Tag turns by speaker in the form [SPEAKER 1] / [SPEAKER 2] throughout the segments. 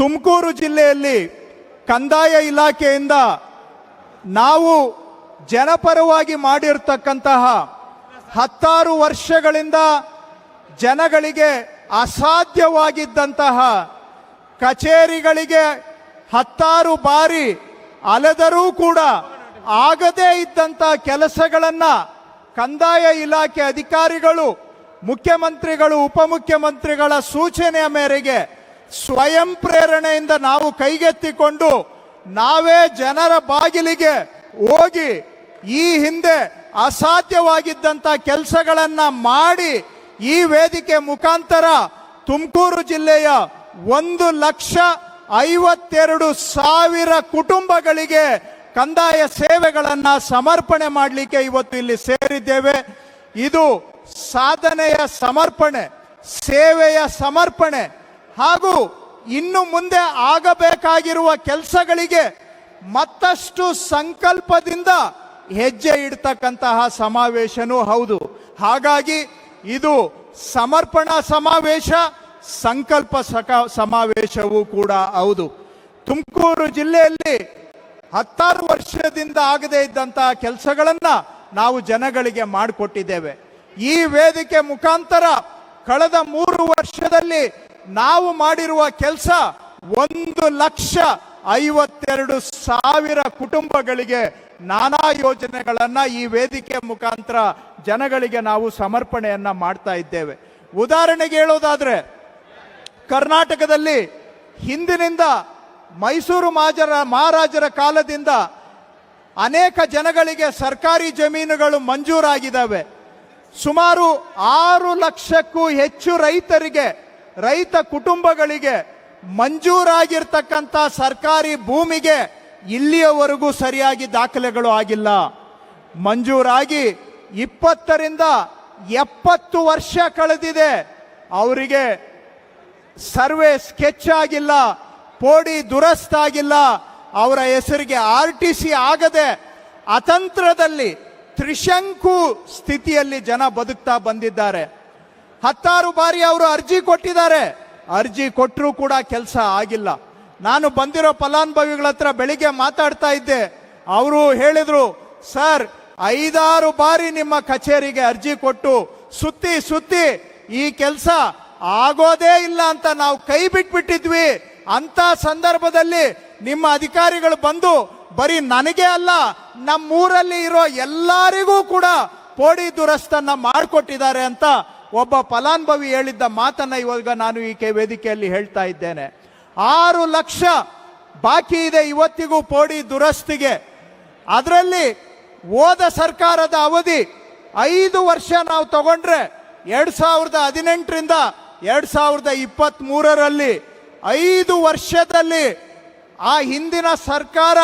[SPEAKER 1] ತುಮಕೂರು ಜಿಲ್ಲೆಯಲ್ಲಿ ಕಂದಾಯ ಇಲಾಖೆಯಿಂದ ನಾವು ಜನಪರವಾಗಿ ಮಾಡಿರ್ತಕ್ಕಂತಹ 10 ವರ್ಷಗಳಿಂದ ಜನಗಳಿಗೆ ಅಸಾಧ್ಯವಾಗಿದ್ದಂತಹ ಕಚೇರಿಗಳಿಗೆ 10 ಬಾರಿ ಅಲೆದರೂ ಕೂಡ ಆಗದೇ ಇದ್ದಂಥ ಕೆಲಸಗಳನ್ನು ಕಂದಾಯ ಇಲಾಖೆ ಅಧಿಕಾರಿಗಳು ಮುಖ್ಯಮಂತ್ರಿಗಳು ಉಪಮುಖ್ಯಮಂತ್ರಿಗಳ ಸೂಚನೆಯ ಮೇರೆಗೆ ಸ್ವಯಂ ಪ್ರೇರಣೆಯಿಂದ ನಾವು ಕೈಗೆತ್ತಿಕೊಂಡು ನಾವೇ ಜನರ ಬಾಗಿಲಿಗೆ ಹೋಗಿ ಈ ಹಿಂದೆ ಅಸಾಧ್ಯವಾಗಿದ್ದಂಥ ಕೆಲಸಗಳನ್ನು ಮಾಡಿ ಈ ವೇದಿಕೆ ಮುಖಾಂತರ ತುಮಕೂರು ಜಿಲ್ಲೆಯ 1,52,000 ಕುಟುಂಬಗಳಿಗೆ ಕಂದಾಯ ಸೇವೆಗಳನ್ನು ಸಮರ್ಪಣೆ ಮಾಡಲಿಕ್ಕೆ ಇವತ್ತು ಇಲ್ಲಿ ಸೇರಿದ್ದೇವೆ. ಇದು ಸಾಧನೆಯ ಸಮರ್ಪಣೆ, ಸೇವೆಯ ಸಮರ್ಪಣೆ ಹಾಗೂ ಇನ್ನು ಮುಂದೆ ಆಗಬೇಕಾಗಿರುವ ಕೆಲಸಗಳಿಗೆ ಮತ್ತಷ್ಟು ಸಂಕಲ್ಪದಿಂದ ಹೆಜ್ಜೆ ಇಡ್ತಕ್ಕಂತಹ ಸಮಾವೇಶನೂ ಹೌದು. ಹಾಗಾಗಿ ಇದು ಸಮರ್ಪಣಾ ಸಮಾವೇಶ, ಸಂಕಲ್ಪ ಸಮಾವೇಶವೂ ಕೂಡ ಹೌದು. ತುಮಕೂರು ಜಿಲ್ಲೆಯಲ್ಲಿ 10 ವರ್ಷದಿಂದ ಆಗದೇ ಇದ್ದಂತಹ ಕೆಲಸಗಳನ್ನು ನಾವು ಜನಗಳಿಗೆ ಮಾಡಿಕೊಟ್ಟಿದ್ದೇವೆ. ಈ ವೇದಿಕೆ ಮುಖಾಂತರ ಕಳೆದ 3 ವರ್ಷದಲ್ಲಿ ನಾವು ಮಾಡಿರುವ ಕೆಲಸ 1,52,000 ಕುಟುಂಬಗಳಿಗೆ ನಾನಾ ಯೋಜನೆಗಳನ್ನು ಈ ವೇದಿಕೆ ಮುಖಾಂತರ ಜನಗಳಿಗೆ ನಾವು ಸಮರ್ಪಣೆಯನ್ನ ಮಾಡ್ತಾ ಇದ್ದೇವೆ. ಉದಾಹರಣೆಗೆ ಹೇಳೋದಾದ್ರೆ, ಕರ್ನಾಟಕದಲ್ಲಿ ಹಿಂದಿನಿಂದ ಮೈಸೂರು ಮಹಾರಾಜರ ಕಾಲದಿಂದ ಅನೇಕ ಜನಗಳಿಗೆ ಸರ್ಕಾರಿ ಜಮೀನುಗಳು ಮಂಜೂರಾಗಿದ್ದಾವೆ. ಸುಮಾರು 6 ಲಕ್ಷಕ್ಕೂ ಹೆಚ್ಚು ರೈತ ಕುಟುಂಬಗಳಿಗೆ ಮಂಜೂರಾಗಿರ್ತಕ್ಕಂಥ ಸರ್ಕಾರಿ ಭೂಮಿಗೆ ಇಲ್ಲಿಯವರೆಗೂ ಸರಿಯಾಗಿ ದಾಖಲೆಗಳು ಆಗಿಲ್ಲ. ಮಂಜೂರಾಗಿ 20 ರಿಂದ 70 ವರ್ಷ ಕಳೆದಿದೆ. ಅವರಿಗೆ ಸರ್ವೆ ಸ್ಕೆಚ್ ಆಗಿಲ್ಲ, ಪೋಡಿ ದುರಸ್ತಾಗಿಲ್ಲ, ಅವರ ಹೆಸರಿಗೆ RTC ಆಗದೆ ಅತಂತ್ರದಲ್ಲಿ ತ್ರಿಶಂಕು ಸ್ಥಿತಿಯಲ್ಲಿ ಜನ ಬದುಕ್ತಾ ಬಂದಿದ್ದಾರೆ. 10 ಬಾರಿ ಅವರು ಅರ್ಜಿ ಕೊಟ್ಟಿದ್ದಾರೆ. ಅರ್ಜಿ ಕೊಟ್ಟರೂ ಕೂಡ ಕೆಲಸ ಆಗಿಲ್ಲ. ನಾನು ಬಂದಿರೋ ಫಲಾನುಭವಿಗಳ ಹತ್ರ ಬೆಳಿಗ್ಗೆ ಮಾತಾಡ್ತಾ ಇದ್ದೆ. ಅವರು ಹೇಳಿದ್ರು, ಸರ್ 5-6 ಬಾರಿ ನಿಮ್ಮ ಕಚೇರಿಗೆ ಅರ್ಜಿ ಕೊಟ್ಟು ಸುತ್ತಿ ಈ ಕೆಲಸ ಆಗೋದೇ ಇಲ್ಲ ಅಂತ ನಾವು ಕೈ ಬಿಟ್ಬಿಟ್ಟಿದ್ವಿ. ಅಂತ ಸಂದರ್ಭದಲ್ಲಿ ನಿಮ್ಮ ಅಧಿಕಾರಿಗಳು ಬಂದು ಬರೀ ನನಗೆ ಅಲ್ಲ, ನಮ್ಮೂರಲ್ಲಿ ಇರೋ ಎಲ್ಲರಿಗೂ ಕೂಡ ಪೋಡಿ ದುರಸ್ತನ್ನ ಮಾಡಿಕೊಟ್ಟಿದ್ದಾರೆ ಅಂತ ಒಬ್ಬ ಫಲಾನುಭವಿ ಹೇಳಿದ್ದ ಮಾತನ್ನ ಇವಾಗ ನಾನು ಈ ವೇದಿಕೆಯಲ್ಲಿ ಹೇಳ್ತಾ ಇದ್ದೇನೆ. 6 ಲಕ್ಷ ಬಾಕಿ ಇದೆ ಇವತ್ತಿಗೂ ಪೋಡಿ ದುರಸ್ತಿಗೆ. ಅದರಲ್ಲಿ ಹೋದ ಸರ್ಕಾರದ ಅವಧಿ 5 ವರ್ಷ ನಾವು ತಗೊಂಡ್ರೆ 2018 ರಿಂದ 2023ರಲ್ಲಿ 5 ವರ್ಷದಲ್ಲಿ ಆ ಹಿಂದಿನ ಸರ್ಕಾರ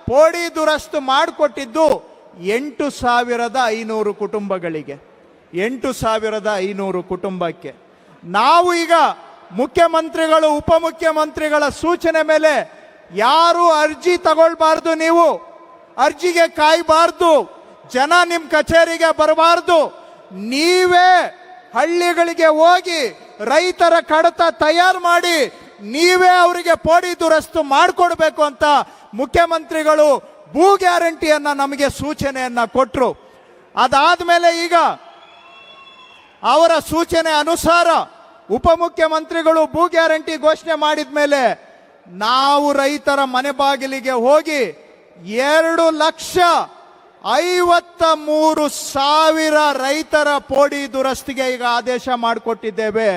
[SPEAKER 1] ಪೋಡಿ ದುರಸ್ತು ಮಾಡಿಕೊಟ್ಟಿದ್ದು 8,500 ಕುಟುಂಬಗಳಿಗೆ. 8,500 ಕುಟುಂಬಕ್ಕೆ ನಾವು ಈಗ ಮುಖ್ಯಮಂತ್ರಿಗಳು ಉಪಮುಖ್ಯಮಂತ್ರಿಗಳ ಸೂಚನೆ ಮೇಲೆ ಯಾರು ಅರ್ಜಿ ತಗೊಳ್ಬಾರ್ದು, ನೀವು ಅರ್ಜಿಗೆ ಕಾಯಬಾರ್ದು, ಜನ ನಿಮ್ಮ ಕಚೇರಿಗೆ ಬರಬಾರ್ದು, ನೀವೇ ಹಳ್ಳಿಗಳಿಗೆ ಹೋಗಿ ರೈತರ ಕಡತ ತಯಾರು ಮಾಡಿ ನೀವೇ ಅವರಿಗೆ ಪೋಡಿ ದುರಸ್ತು ಮಾಡಿಕೊಡ್ಬೇಕು ಅಂತ ಮುಖ್ಯಮಂತ್ರಿಗಳು ಭೂ ಗ್ಯಾರಂಟಿಯನ್ನ ನಮಗೆ ಸೂಚನೆಯನ್ನ ಕೊಟ್ಟರು. ಅದಾದ್ಮೇಲೆ ಈಗ ಅವರ ಸೂಚನೆ ಅನುಸಾರ ಉಪಮುಖ್ಯಮಂತ್ರಿಗಳು ಭೂ ಗ್ಯಾರಂಟಿ ಘೋಷಣೆ ಮಾಡಿದ ಮೇಲೆ ನಾವು ರೈತರ ಮನೆ ಬಾಗಿಲಿಗೆ ಹೋಗಿ 2,53,000 ರೈತರ ಪೋಡಿ ದುರಸ್ತಿಗೆ ಈಗ ಆದೇಶ ಮಾಡಿಕೊಟ್ಟಿದ್ದೇವೆ.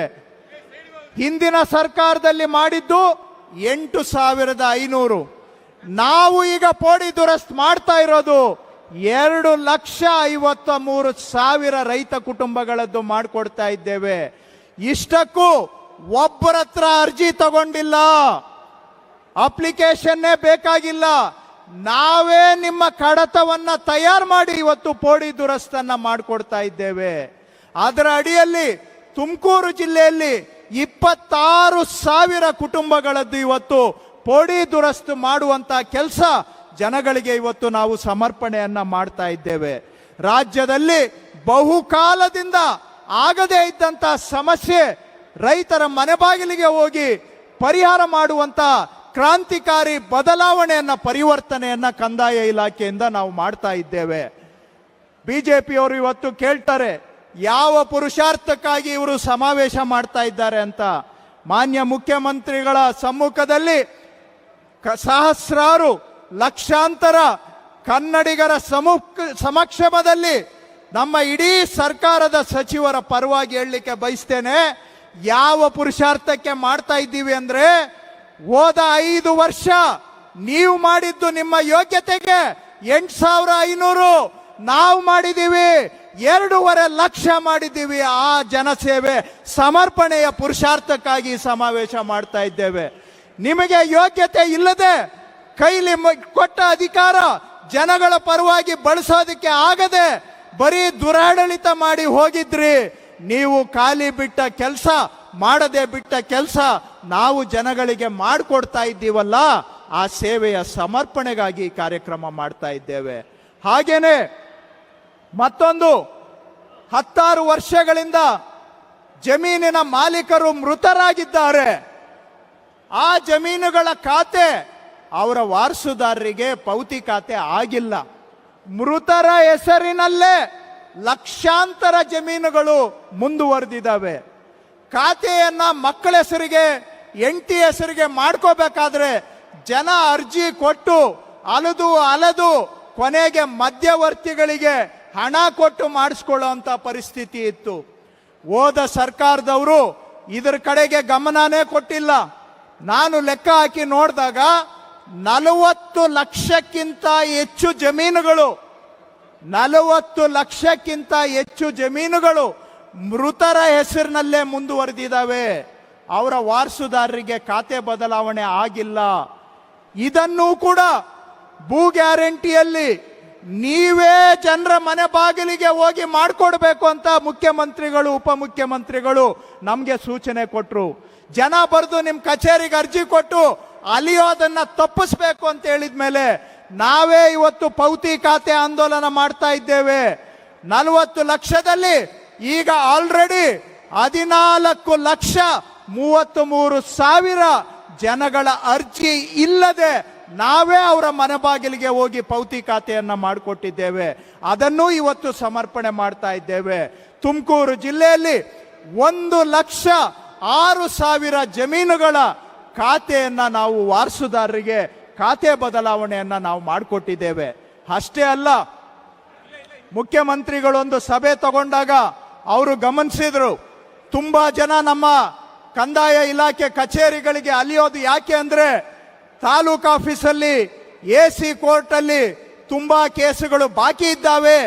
[SPEAKER 1] ಹಿಂದಿನ ಸರ್ಕಾರದಲ್ಲಿ ಮಾಡಿದ್ದು 8,500. ನಾವು ಈಗ ಪೋಡಿ ದುರಸ್ತ್ ಮಾಡ್ತಾ ಇರೋದು 2,53,000 ರೈತ ಕುಟುಂಬಗಳದ್ದು ಮಾಡಿಕೊಡ್ತಾ ಇದ್ದೇವೆ. ಇಷ್ಟಕ್ಕೂ ಒಬ್ಬರ ಹತ್ರ ಅರ್ಜಿ ತಗೊಂಡಿಲ್ಲ, ಅಪ್ಲಿಕೇಶನ್ನೇ ಬೇಕಾಗಿಲ್ಲ. ನಾವೇ ನಿಮ್ಮ ಕಡತವನ್ನ ತಯಾರು ಮಾಡಿ ಇವತ್ತು ಪೋಡಿ ದುರಸ್ತನ್ನ ಮಾಡಿಕೊಡ್ತಾ ಇದ್ದೇವೆ. ಅದರ ಅಡಿಯಲ್ಲಿ ತುಮಕೂರು ಜಿಲ್ಲೆಯಲ್ಲಿ 26,000 ಕುಟುಂಬಗಳದ್ದು ಇವತ್ತು ಪೋಡಿ ದುರಸ್ತು ಮಾಡುವಂತ ಕೆಲಸ ಜನಗಳಿಗೆ ಇವತ್ತು ನಾವು ಸಮರ್ಪಣೆಯನ್ನ ಮಾಡ್ತಾ ಇದ್ದೇವೆ. ರಾಜ್ಯದಲ್ಲಿ ಬಹುಕಾಲದಿಂದ ಆಗದೇ ಇದ್ದಂತ ಸಮಸ್ಯೆ, ರೈತರ ಮನೆ ಬಾಗಿಲಿಗೆ ಹೋಗಿ ಪರಿಹಾರ ಮಾಡುವಂತ ಕ್ರಾಂತಿಕಾರಿ ಬದಲಾವಣೆಯನ್ನ ಪರಿವರ್ತನೆಯನ್ನ ಕಂದಾಯ ಇಲಾಖೆಯಿಂದ ನಾವು ಮಾಡ್ತಾ ಇದ್ದೇವೆ. ಬಿಜೆಪಿಯವರು ಇವತ್ತು ಕೇಳ್ತಾರೆ ಯಾವ ಪುರುಷಾರ್ಥಕ್ಕಾಗಿ ಇವರು ಸಮಾವೇಶ ಮಾಡ್ತಾ ಇದ್ದಾರೆ ಅಂತ. ಮಾನ್ಯ ಮುಖ್ಯಮಂತ್ರಿಗಳ ಸಮ್ಮುಖದಲ್ಲಿ ಸಹಸ್ರಾರು ಲಕ್ಷಾಂತರ ಕನ್ನಡಿಗರ ಸಮಕ್ಷಮದಲ್ಲಿ ನಮ್ಮ ಇಡೀ ಸರ್ಕಾರದ ಸಚಿವರ ಪರವಾಗಿ ಹೇಳಲಿಕ್ಕೆ ಬಯಸ್ತೇನೆ. ಯಾವ ಪುರುಷಾರ್ಥಕ್ಕೆ ಮಾಡ್ತಾ ಇದ್ದೀವಿ ಅಂದ್ರೆ, ಹೋದ 5 ವರ್ಷ ನೀವು ಮಾಡಿದ್ದು ನಿಮ್ಮ ಯೋಗ್ಯತೆಗೆ 8,500, ನಾವು ಮಾಡಿದ್ದೀವಿ 2.5 ಲಕ್ಷ ಮಾಡಿದ್ದೀವಿ. ಆ ಜನಸೇವೆ ಸಮರ್ಪಣೆಯ ಪುರುಷಾರ್ಥಕ್ಕಾಗಿ ಸಮಾವೇಶ ಮಾಡ್ತಾ ಇದ್ದೇವೆ. ನಿಮಗೆ ಯೋಗ್ಯತೆ ಇಲ್ಲದೆ ಕೈಲಿ ಕೊಟ್ಟ ಅಧಿಕಾರ ಜನಗಳ ಪರವಾಗಿ ಬಳಸೋದಕ್ಕೆ ಆಗದೆ ಬರೀ ದುರಾಡಳಿತ ಮಾಡಿ ಹೋಗಿದ್ರಿ. ನೀವು ಖಾಲಿ ಬಿಟ್ಟ ಕೆಲಸ, ಮಾಡದೆ ಬಿಟ್ಟ ಕೆಲಸ ನಾವು ಜನಗಳಿಗೆ ಮಾಡಿಕೊಡ್ತಾ ಇದ್ದೀವಲ್ಲ, ಆ ಸೇವೆಯ ಸಮರ್ಪಣೆಗಾಗಿ ಕಾರ್ಯಕ್ರಮ ಮಾಡ್ತಾ ಇದ್ದೇವೆ. ಹಾಗೇನೆ ಮತ್ತೊಂದು 16 ವರ್ಷಗಳಿಂದ ಜಮೀನಿನ ಮಾಲೀಕರು ಮೃತರಾಗಿದ್ದಾರೆ. ಆ ಜಮೀನುಗಳ ಖಾತೆ ಅವರ ವಾರಸುದಾರರಿಗೆ ಪೌತಿ ಖಾತೆ ಆಗಿಲ್ಲ. ಮೃತರ ಹೆಸರಿನಲ್ಲೇ ಲಕ್ಷಾಂತರ ಜಮೀನುಗಳು ಮುಂದುವರೆದಿದ್ದಾವೆ. ಖಾತೆಯನ್ನ ಮಕ್ಕಳ ಹೆಸರಿಗೆ, ಹೆಂಡತಿ ಹೆಸರಿಗೆ ಮಾಡ್ಕೋಬೇಕಾದ್ರೆ ಜನ ಅರ್ಜಿ ಕೊಟ್ಟು ಅಲೆದು ಕೊನೆಗೆ ಮಧ್ಯವರ್ತಿಗಳಿಗೆ ಹಣ ಕೊಟ್ಟು ಮಾಡಿಸ್ಕೊಳ್ಳುವಂತ ಪರಿಸ್ಥಿತಿ ಇತ್ತು. ಹೋದ ಸರ್ಕಾರದವರು ಇದರ ಕಡೆಗೆ ಗಮನನೇ ಕೊಟ್ಟಿಲ್ಲ. ನಾನು ಲೆಕ್ಕ ಹಾಕಿ ನೋಡಿದಾಗ 40 ಲಕ್ಷಕ್ಕಿಂತ ಹೆಚ್ಚು ಜಮೀನುಗಳು 40 ಲಕ್ಷಕ್ಕಿಂತ ಹೆಚ್ಚು ಜಮೀನುಗಳು ಮೃತರ ಹೆಸರಿನಲ್ಲೇ ಮುಂದುವರೆದಿದ್ದಾವೆ. ಅವರ ವಾರಸುದಾರರಿಗೆ ಖಾತೆ ಬದಲಾವಣೆ ಆಗಿಲ್ಲ. ಇದನ್ನೂ ಕೂಡ ಭೂ ಗ್ಯಾರಂಟಿಯಲ್ಲಿ ನೀವೇ ಜನರ ಮನೆ ಬಾಗಿಲಿಗೆ ಹೋಗಿ ಮಾಡಿಕೊಡ್ಬೇಕು ಅಂತ ಮುಖ್ಯಮಂತ್ರಿಗಳು, ಉಪಮುಖ್ಯಮಂತ್ರಿಗಳು ನಮಗೆ ಸೂಚನೆ ಕೊಟ್ಟರು. ಜನ ಬರೆದು ನಿಮ್ಮ ಕಚೇರಿಗೆ ಅರ್ಜಿ ಕೊಟ್ಟು ಅಲಿಯೋದನ್ನ ತಪ್ಪಿಸ್ಬೇಕು ಅಂತ ಹೇಳಿದ ಮೇಲೆ ನಾವೇ ಇವತ್ತು ಪೌತಿ ಖಾತೆ ಆಂದೋಲನ ಮಾಡ್ತಾ ಇದ್ದೇವೆ. 40 ಲಕ್ಷದಲ್ಲಿ ಈಗ ಆಲ್ರೆಡಿ 14,33,000 ಜನಗಳ ಅರ್ಜಿ ಇಲ್ಲದೆ ನಾವೇ ಅವರ ಮನೆ ಬಾಗಿಲಿಗೆ ಹೋಗಿ ಪೌತಿ ಖಾತೆಯನ್ನ ಮಾಡಿಕೊಟ್ಟಿದ್ದೇವೆ. ಅದನ್ನೂ ಇವತ್ತು ಸಮರ್ಪಣೆ ಮಾಡ್ತಾ ಇದ್ದೇವೆ. ತುಮಕೂರು ಜಿಲ್ಲೆಯಲ್ಲಿ 1,06,000 ಜಮೀನುಗಳ ಖಾತೆಯನ್ನ ನಾವು ವಾರಸುದಾರರಿಗೆ ಖಾತೆ ಬದಲಾವಣೆಯನ್ನ ನಾವು ಮಾಡಿಕೊಟ್ಟಿದ್ದೇವೆ. ಅಷ್ಟೇ ಅಲ್ಲ, ಮುಖ್ಯಮಂತ್ರಿಗಳೊಂದು ಸಭೆ ತಗೊಂಡಾಗ ಅವರು ಗಮನಿಸಿದ್ರು, ತುಂಬಾ ಜನ ನಮ್ಮ ಕಂದಾಯ ಇಲಾಖೆ ಕಚೇರಿಗಳಿಗೆ ಅಲಿಯೋದು ಯಾಕೆ ಅಂದ್ರೆ ತಾಲೂಕು ಆಫೀಸಲ್ಲಿ AC ಕೋರ್ಟ್ ಅಲ್ಲಿ ತುಂಬಾ ಕೇಸುಗಳು ಬಾಕಿ ಇದ್ದಾವೆ,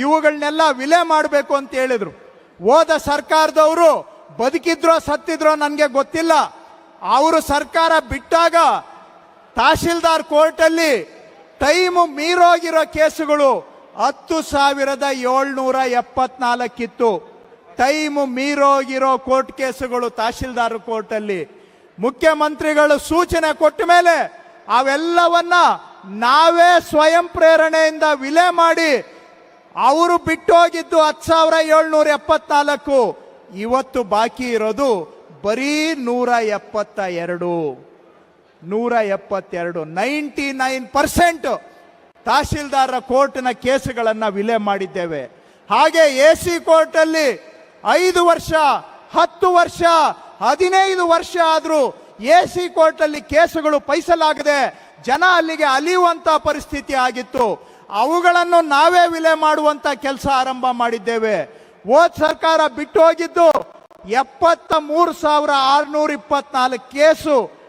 [SPEAKER 1] ಇವುಗಳನ್ನೆಲ್ಲ ವಿಲೆ ಮಾಡಬೇಕು ಅಂತ ಹೇಳಿದ್ರು. ಹೋದ ಸರ್ಕಾರದವರು ಬದುಕಿದ್ರೋ ಸತ್ತಿದ್ರೋ ನನಗೆ ಗೊತ್ತಿಲ್ಲ, ಅವರು ಸರ್ಕಾರ ಬಿಟ್ಟಾಗ ತಹಶೀಲ್ದಾರ್ ಕೋರ್ಟ್ ಅಲ್ಲಿ ಟೈಮ್ ಮೀರೋಗಿರೋ ಕೇಸುಗಳು 10,774 ಇತ್ತು. ಟೈಮ್ ಮೀರೋಗಿರೋ ಕೋರ್ಟ್ ಕೇಸುಗಳು ತಹಶೀಲ್ದಾರ್ ಕೋರ್ಟ್ ಅಲ್ಲಿ. ಮುಖ್ಯಮಂತ್ರಿಗಳು ಸೂಚನೆ ಕೊಟ್ಟ ಮೇಲೆ ಅವೆಲ್ಲವನ್ನ ನಾವೇ ಸ್ವಯಂ ಪ್ರೇರಣೆಯಿಂದ ವಿಲೆ ಮಾಡಿ ಅವರು ಬಿಟ್ಟೋಗಿದ್ದು 10,774. ಇವತ್ತು ಬಾಕಿ ಇರೋದು ಬರೀ 172. 99% ತಹಶೀಲ್ದಾರರ ಕೋರ್ಟ್ನ ಕೇಸುಗಳನ್ನ ವಿಲೆ ಮಾಡಿದ್ದೇವೆ. ಹಾಗೆ AC ಕೋರ್ಟ್ ಅಲ್ಲಿ 5 ವರ್ಷ, 10 ವರ್ಷ, 15 ವರ್ಷ ಆದ್ರೂ AC ಕೋರ್ಟ್ ಅಲ್ಲಿ ಕೇಸುಗಳು ಫೈಸಲಾಗದೆ ಜನ ಅಲ್ಲಿಗೆ ಅಲಿಯುವಂತ ಪರಿಸ್ಥಿತಿ ಆಗಿತ್ತು. ಅವುಗಳನ್ನು ನಾವೇ ವಿಲೆ ಮಾಡುವಂತ ಕೆಲಸ ಆರಂಭ ಮಾಡಿದ್ದೇವೆ. ಹೋದ ಸರ್ಕಾರ ಬಿಟ್ಟು ಹೋಗಿದ್ದು 73,624 ಕೇಸು